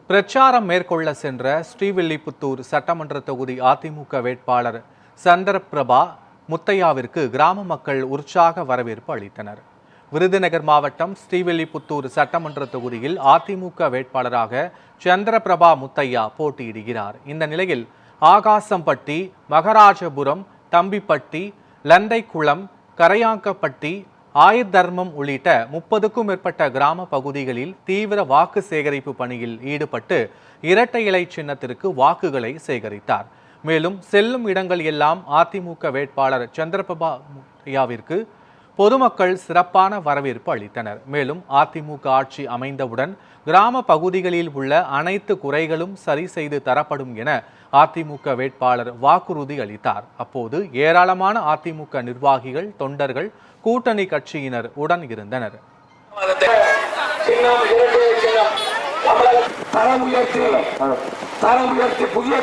பிரச்சாரம் மேற்கொள்ள சென்ற ஸ்ரீவில்லிபுத்தூர் சட்டமன்ற தொகுதி அதிமுக வேட்பாளர் சந்திரபிரபா முத்தையாவிற்கு கிராம மக்கள் உற்சாக வரவேற்பு அளித்தனர். விருதுநகர் மாவட்டம் ஸ்ரீவில்லிபுத்தூர் சட்டமன்ற தொகுதியில் அதிமுக வேட்பாளராக சந்திரபிரபா முத்தையா போட்டியிடுகிறார். இந்த நிலையில் ஆகாசம்பட்டி, மகராஜபுரம், தம்பிப்பட்டி, லந்தைக்குளம், கரையாங்கப்பட்டி, ஆயுர்தர்மம் உள்ளிட்ட 30க்கும் மேற்பட்ட கிராம பகுதிகளில் தீவிர வாக்கு சேகரிப்பு பணியில் ஈடுபட்டு இரட்டை இலை சின்னத்திற்கு வாக்குகளை சேகரித்தார். மேலும் செல்லும் இடங்கள் எல்லாம் அதிமுக வேட்பாளர் சந்திரபிரபா முத்தையாவிற்கு பொதுமக்கள் சிறப்பான வரவேற்பு அளித்தனர். மேலும் அதிமுக ஆட்சி அமைந்தவுடன் கிராம பகுதிகளில் உள்ள அனைத்து குறைகளும் சரி செய்து தரப்படும் என அதிமுக வேட்பாளர் வாக்குறுதி அளித்தார். அப்போது ஏராளமான அதிமுக நிர்வாகிகள், தொண்டர்கள், கூட்டணி கட்சியினர் உடன் இருந்தனர். தரம் உயர்த்தி புதிய